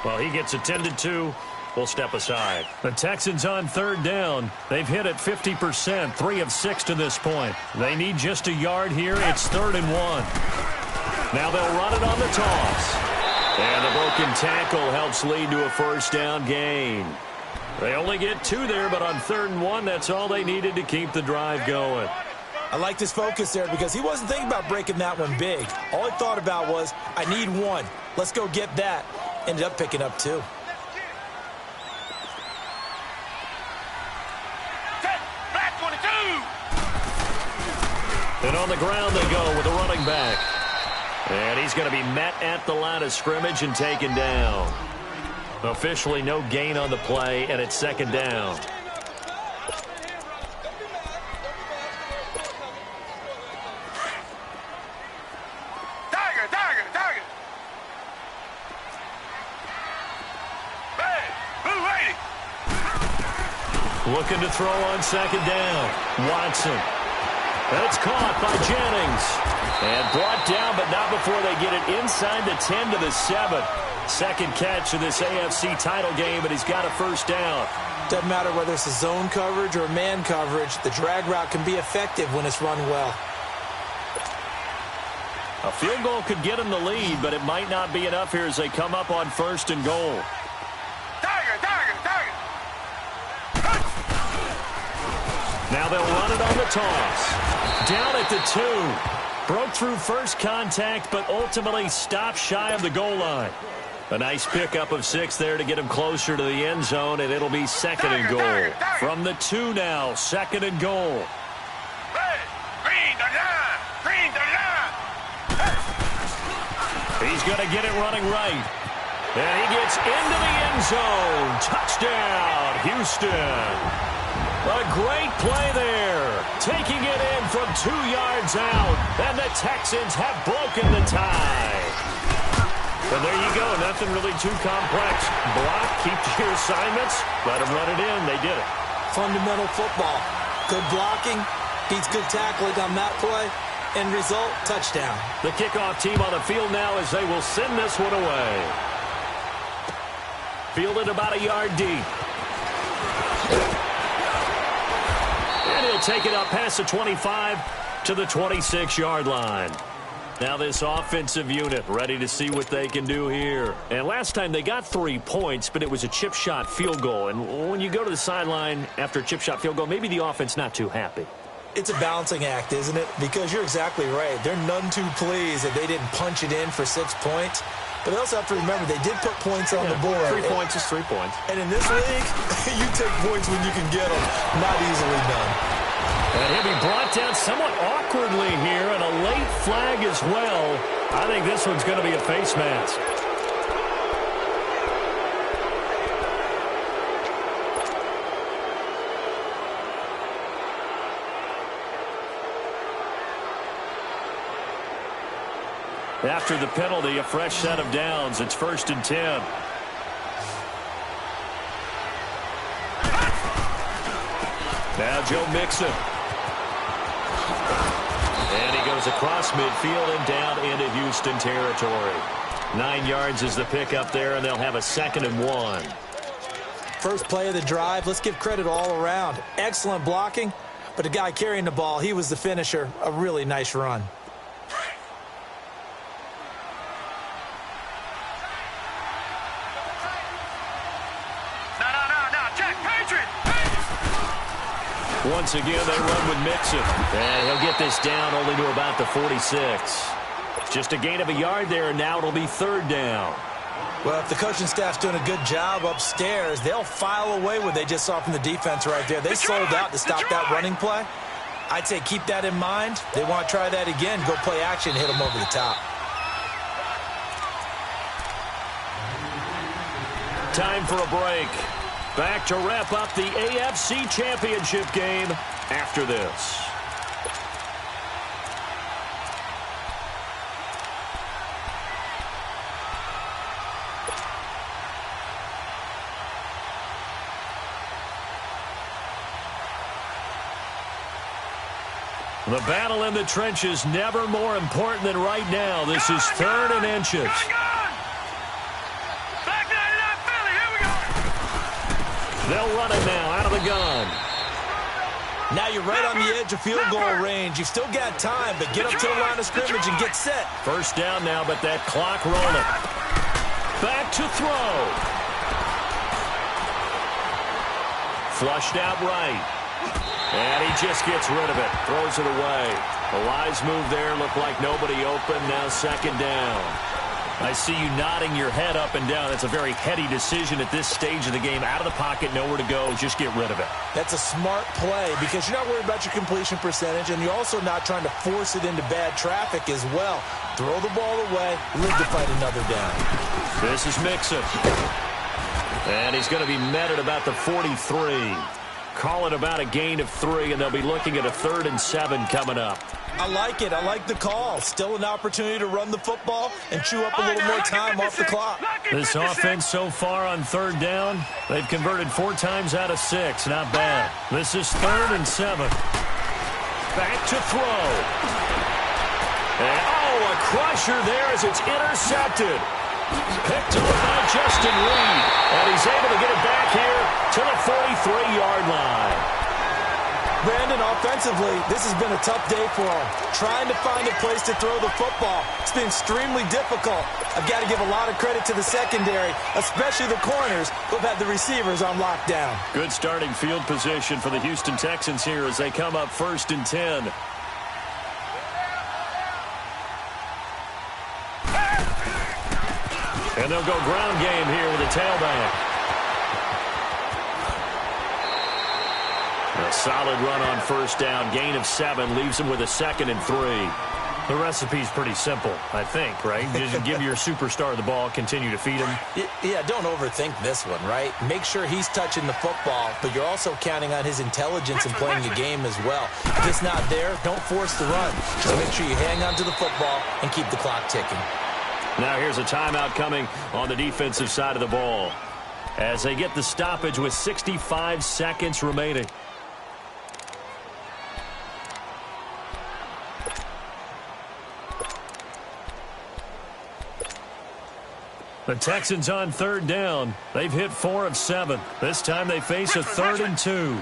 Well, he gets attended to. We'll step aside. The Texans on 3rd down. They've hit it 50%, 3 of 6 to this point. They need just a yard here. It's 3rd and 1. Now they'll run it on the toss. And the broken tackle helps lead to a 1st down gain. They only get 2 there, but on 3rd and 1, that's all they needed to keep the drive going. I liked his focus there because he wasn't thinking about breaking that one big. All he thought about was, I need 1. Let's go get that. Ended up picking up 2. Black 22. And on the ground they go with a running back. And he's going to be met at the line of scrimmage and taken down. Officially no gain on the play, and it's 2nd down. Tiger. Hey, blue lady. Looking to throw on 2nd down. Watson. That's caught by Jennings. And brought down, but not before they get it inside the 10 to the 7. Second catch of this AFC title game, but he's got a 1st down. Doesn't matter whether it's a zone coverage or man coverage, the drag route can be effective when it's run well. A field goal could get him the lead, but it might not be enough here as they come up on 1st and goal. Tiger. Now they'll run it on the toss. Down at the 2. Broke through first contact, but ultimately stopped shy of the goal line. A nice pickup of 6 there to get him closer to the end zone, and it'll be 2nd and goal. From the 2 now, 2nd and goal. Green the line. He's going to get it running right. And he gets into the end zone. Touchdown, Houston. A great play there. Taking it in from 2 yards out. And the Texans have broken the tie. And there you go. Nothing really too complex. Block, keep to your assignments. Let them run it in. They did it. Fundamental football. Good blocking. Beats good tackling on that play. End result, touchdown. The kickoff team on the field now as they will send this one away. Fielded about a yard deep. And he'll take it up past the 25 to the 26-yard line. Now this offensive unit ready to see what they can do here. And last time they got 3 points, but it was a chip shot field goal. And when you go to the sideline after a chip shot field goal, maybe the offense not too happy. It's a balancing act, isn't it? Because you're exactly right. They're none too pleased that they didn't punch it in for 6 points. But they also have to remember they did put points on the board. 3 points is 3 points. And in this league, you take points when you can get them. Not easily done. And he'll be brought down somewhat awkwardly here, and a late flag as well. I think this one's going to be a face mask. After the penalty, a fresh set of downs. It's 1st and 10. Now Joe Mixon. And he goes across midfield and down into Houston territory. 9 yards is the pickup there, and they'll have a 2nd and 1. First play of the drive, let's give credit all around. Excellent blocking, but the guy carrying the ball, he was the finisher. A really nice run. Once again, they run with Mixon. And he'll get this down only to about the 46. Just a gain of a yard there, and now it'll be 3rd down. Well, if the coaching staff's doing a good job upstairs, they'll file away what they just saw from the defense right there. They sold out to stop that running play. I'd say keep that in mind. They want to try that again, go play action, hit them over the top. Time for a break. Back to wrap up the AFC Championship game after this. The battle in the trenches never more important than right now. This is 3rd and inches. They'll run it now out of the gun. Now you're right on the edge of field goal range. You've still got time, but get up to the line of scrimmage and get set. 1st down now, but that clock rolling. Back to throw. Flushed out right. And he just gets rid of it. Throws it away. A wise move there. Looked like nobody open. Now 2nd down. I see you nodding your head up and down. It's a very heady decision at this stage of the game. Out of the pocket, nowhere to go. Just get rid of it. That's a smart play because you're not worried about your completion percentage, and you're also not trying to force it into bad traffic as well. Throw the ball away, live to fight another down. This is Mixon. And he's going to be met at about the 43. Call it about a gain of 3, and they'll be looking at a 3rd and 7 coming up. I like it. I like the call. Still an opportunity to run the football and chew up a little more time off the clock. This offense so far on 3rd down, they've converted 4 times out of 6. Not bad. This is 3rd and 7. Back to throw. And, a crusher there as it's intercepted. Picked up by Justin Reed. And he's able to get it back here to the 43-yard line. Brandon, offensively, this has been a tough day for him. Trying to find a place to throw the football. It's been extremely difficult. I've got to give a lot of credit to the secondary, especially the corners who have had the receivers on lockdown. Good starting field position for the Houston Texans here as they come up 1st and 10. And they'll go ground game here with a tailback. A solid run on 1st down. Gain of 7 leaves him with a 2nd and 3. The recipe's pretty simple, I think, right? Just give your superstar the ball, continue to feed him. Yeah, don't overthink this one, right? Make sure he's touching the football, but you're also counting on his intelligence in playing the game as well. If it's not there, don't force the run. Just make sure you hang on to the football and keep the clock ticking. Now here's a timeout coming on the defensive side of the ball as they get the stoppage with 65 seconds remaining. The Texans on 3rd down. They've hit 4 of 7. This time they face a 3rd and 2.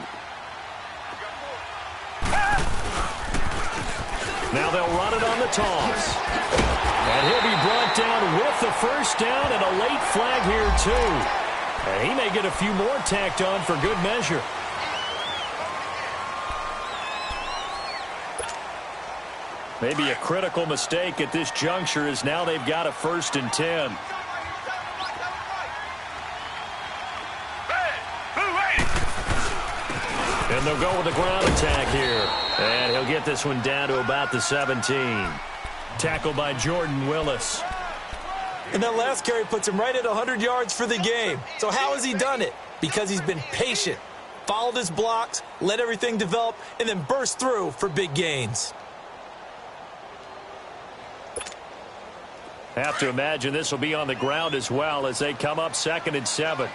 Now they'll run it on the toss. And he'll be brought down with the first down and a late flag here, too. And he may get a few more tacked on for good measure. Maybe a critical mistake at this juncture as now they've got a 1st and 10. And they'll go with the ground attack here. And he'll get this one down to about the 17. Tackled by Jordan Willis. And that last carry puts him right at 100 yards for the game. So how has he done it? Because he's been patient, followed his blocks, let everything develop, and then burst through for big gains. Have to imagine this will be on the ground as well as they come up 2nd and 7.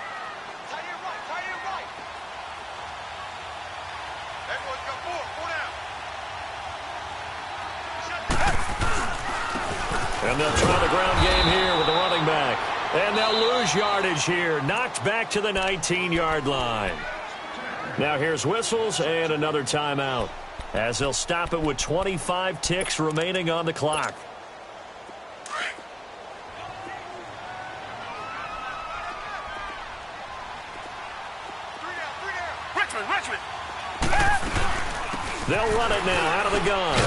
And they'll try the ground game here with the running back. And they'll lose yardage here. Knocked back to the 19-yard line. Now here's whistles and another timeout as they'll stop it with 25 ticks remaining on the clock. They'll run it now out of the gun.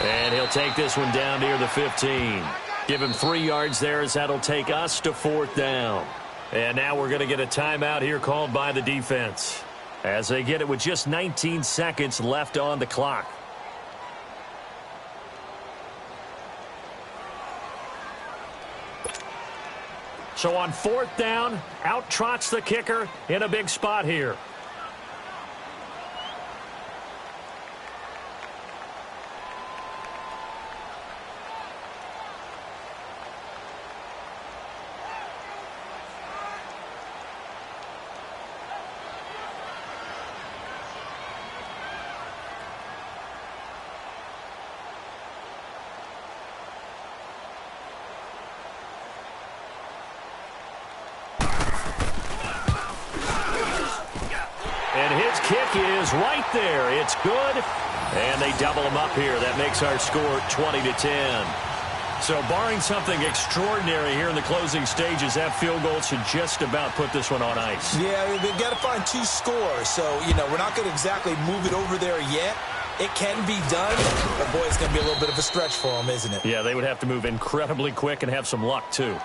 And he'll take this one down near the 15. Give him 3 yards there as that'll take us to 4th down. And now we're going to get a timeout here called by the defense as they get it with just 19 seconds left on the clock. So on 4th down, out trots the kicker in a big spot here. Kick is right there. It's good. And they double him up here. That makes our score 20-10. So barring something extraordinary here in the closing stages, that field goal should just about put this one on ice. Yeah, they've got to find 2 scores. So, we're not going to exactly move it over there yet. It can be done, but boy, it's going to be a little bit of a stretch for them, isn't it? Yeah, they would have to move incredibly quick and have some luck, too.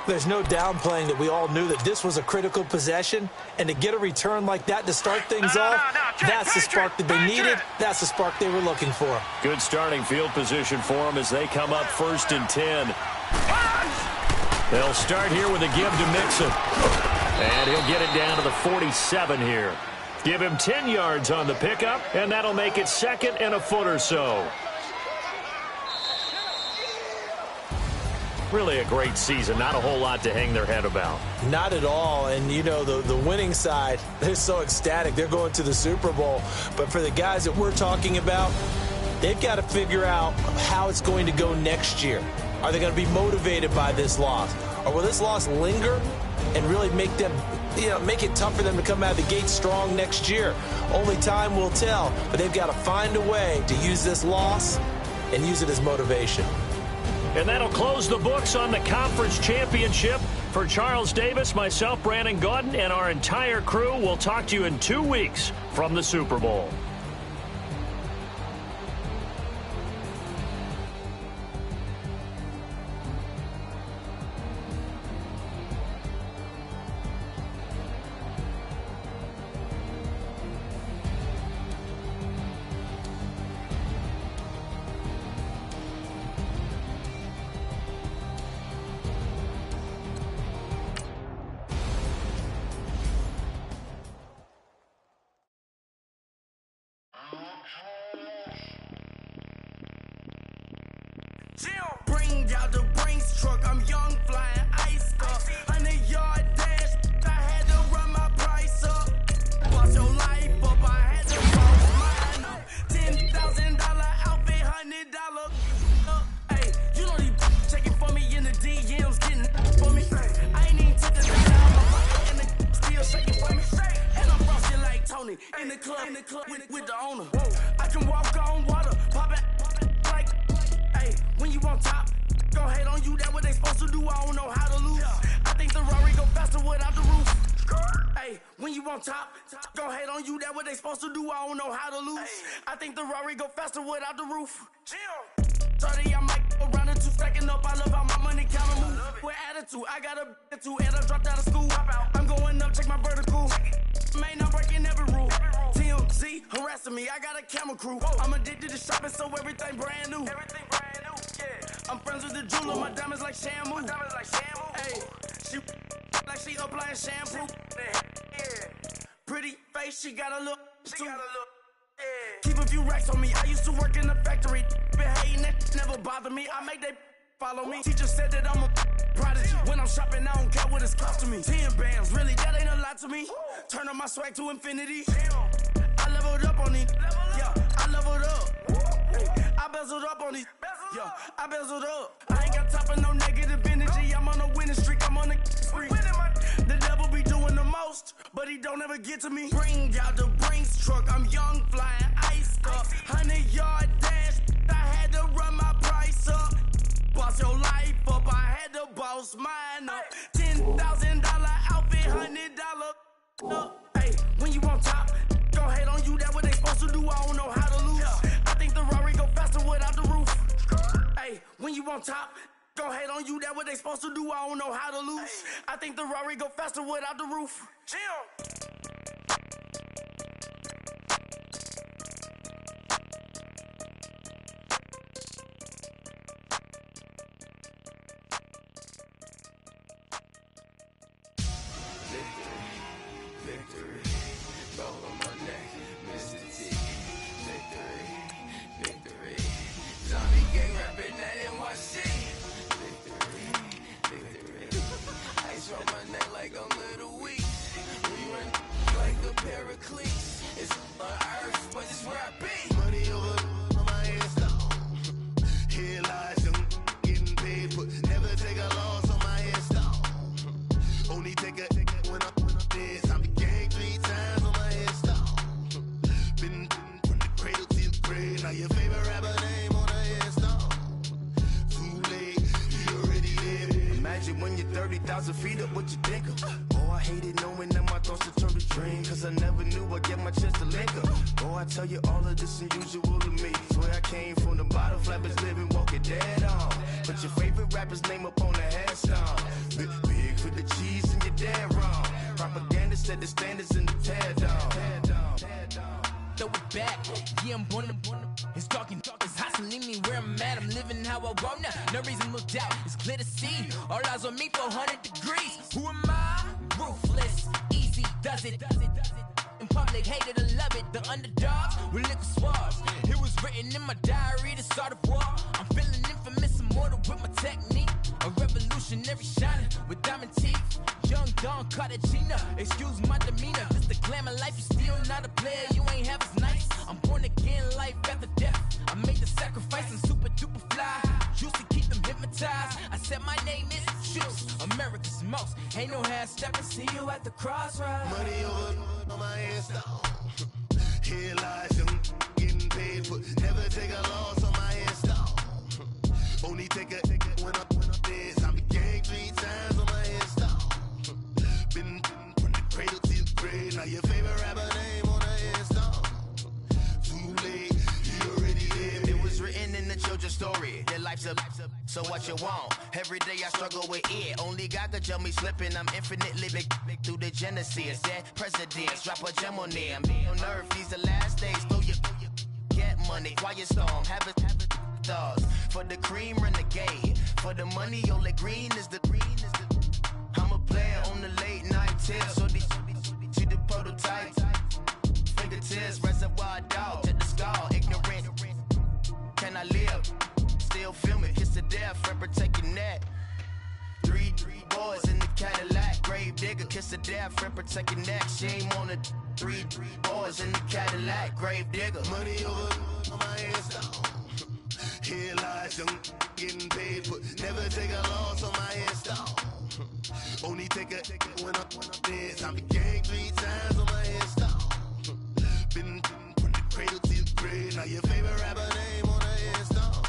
There's no downplaying that we all knew that this was a critical possession, and to get a return like that to start things off, that's the spark that they needed. That's the spark they were looking for. Good starting field position for them as they come up 1st and 10. They'll start here with a give to Mixon. And he'll get it down to the 47 here. Give him 10 yards on the pickup, and that'll make it 2nd and a foot or so. Really a great season. Not a whole lot to hang their head about. Not at all. And, the winning side, they're so ecstatic. They're going to the Super Bowl. But for the guys that we're talking about, they've got to figure out how it's going to go next year. Are they going to be motivated by this loss? Or will this loss linger and really make them, make it tough for them to come out of the gate strong next year? Only time will tell. But they've got to find a way to use this loss and use it as motivation. And that'll close the books on the conference championship. For Charles Davis, myself, Brandon Gaudin, and our entire crew, we'll talk to you in 2 weeks from the Super Bowl. Bring out the Brinks truck, I'm young, flying ice up. 100-yard dash, I had to run my price up. Bust your life up, I had to bust mine up. $10,000 outfit, $100 up. Hey, these checking for me in the DMs, getting for me. I ain't even took the night out my pocket, and the still shaking for me. And I'm frosty like Tony in the club with the owner. I can walk on water, pop it like. on you, that what they supposed to do. I don't know how to lose. I think the Rari go faster without the roof. Hey, when you on top, gon' hate on you, that what they supposed to do. I don't know how to lose. I think the Rari go faster without the roof. 30, I'm like around the two, stacking up. I love how my money counting move. With attitude, I got a attitude, and I dropped out of school. I'm going up, check my vertical. Man, I'm breaking every rule. TMZ harassing me, I got a camera crew. I'm addicted to shopping, so everything brand new. I'm friends with the jeweler, my diamonds like Shamu. Hey, she like she applying shampoo. Pretty face, she got a look. Keep a few racks on me. I used to work in the factory. Been hating that never bother me. I make they follow me. Teacher said that I'm a prodigy. When I'm shopping, I don't care what it's costing me. 10 bands, really, that ain't a lot to me. Turn up my swag to infinity. I leveled up on these. Yeah, I leveled up. I bezeled up on these. Yeah, I bezeled up. I ain't got time for no negative energy. I'm on a winning streak. I'm on a spree. The devil be doing the most, but he don't ever get to me. Bring out the Brinks truck. I'm young, flying iced up. 100-yard dash. I had to run my price up. Boss your life up. I had to boss mine up. $10,000 outfit, $100 up. Hey, when you on top, gon' hate on you. That what they supposed to do. I don't know how to lose. I think the Rari go faster without the roof. Hey, when you on top, gon' hate on you, that what they supposed to do, I don't know how to lose. I think the Rari go faster without the roof. Victory, roll on my neck, Mr. T. Victory, zombie gang rapping that NYC. Victory, ice on my neck like I'm Little Weak. We run like a Paraclete. It's on earth, but it's where I be. Money over my head, stop. Here lies them getting paid, but never take a loss on my head, stop. Only take a when I'm dead. I'm the gang 3 times on my head, stop. Been from the cradle to the grave. Now your favorite rapper name on the head, stop. Too late, you already live. Imagine when you're 30,000 feet up, what you think of? Oh, I hated knowing that my thoughts would turn to dream. Cause I never knew I'd get my chance to link up. Oh, I tell you all of this unusual to me. Swear I came from the bottom, flappers living, walking dead on. Put your favorite rapper's name up on the headstone. Big for the cheese and you're dead wrong. Propaganda set the standards in the tear down. Throw it back, yeah, I'm born to. It's talking, it's hustling me where I'm at. I'm living how I want now. No reason look doubt, it's clear to see. All eyes on me, 400 degrees. Who am I? Ruthless, easy, does it. In public, hated and love it. The underdogs with liquor swabs. It was written in my diary to start a war. I'm feeling infamous, immortal with my technique. A revolutionary shining with diamond teeth. Young Don Cartagena, excuse my demeanor. This the glamour life, you still not a player. You ain't half as nice. I'm born again, life after death. I made the sacrifice and super duper fly. Used to keep them hypnotized. I said my name is Juice, America's most. Ain't no half stepping. See you at the crossroads. Money over on my head, stop. Here lies them getting paid, but never take a loss on my head, stop. Only take a when I'm dead. I'm the gang 3 times on my head, stop. Been from the cradle to the grave. Now your favorite rapper name on the head, stop. Too late, you already live. It was written in the children's story. Their life's up, so what you want? Every day I struggle with it. Only God could tell me slipping. I'm infinitely big through the genesis. Dead presidents, drop a gem on them. On earth, these the last days. Throw your get money, quiet storm, have it dogs. For the cream, renegade. For the money, only green is the. I'm a player on the late night tips. So these the prototype. Fingertips, reservoir dog, to the skull, ignorant. Can I live? Still film it, kiss to death, friend protect your neck. 3 boys in the Cadillac, grave digger, kiss to death, friend protect your neck. Shame on the 3 boys in the Cadillac, grave digger. Money over on my head, stop. Here lies them getting paid, but never take a loss on my head, stop. Only take a when I'm dead. I'm the gang 3 times on my head, stop. Been from the cradle to the grave. Now your favorite rapper name on the head, stop.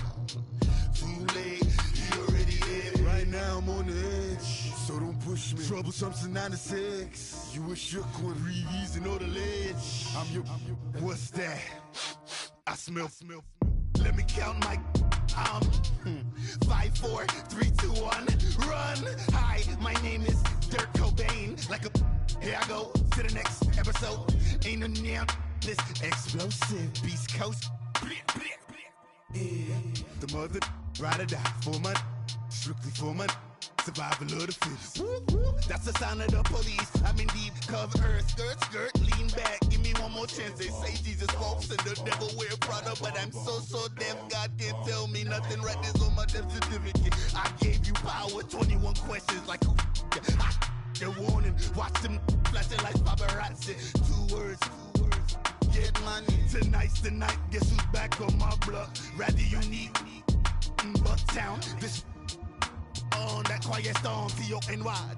Too late, you already live. Yo, don't push me. Troublesome since 96. You a shook one. Breathe easy, know the ledge. I'm your. What's that? I smell. Let me count my. 5, 4, 3, 2, 1. Run. Hi, my name is Dirk Cobain. Like a. Here I go to the next episode. Ain't no damn this explosive Beast Coast. Yeah. The mother ride or die for my. Strictly for my. Survival of the fittest. That's the sound of the police. I'm in deep cover earth. Skirt, lean back. Give me one more chance. They say Jesus walks and the devil wear Prada, but I'm so deaf. God can't tell me nothing. Right there's on my death certificate. I gave you power. 21 questions like who? They're warning. Watch them flashing like paparazzi. 2 words. Get money. Tonight's the night. Guess who's back on my block? Rather unique. Bucktown. This on that quiet storm, T-O-N-Y.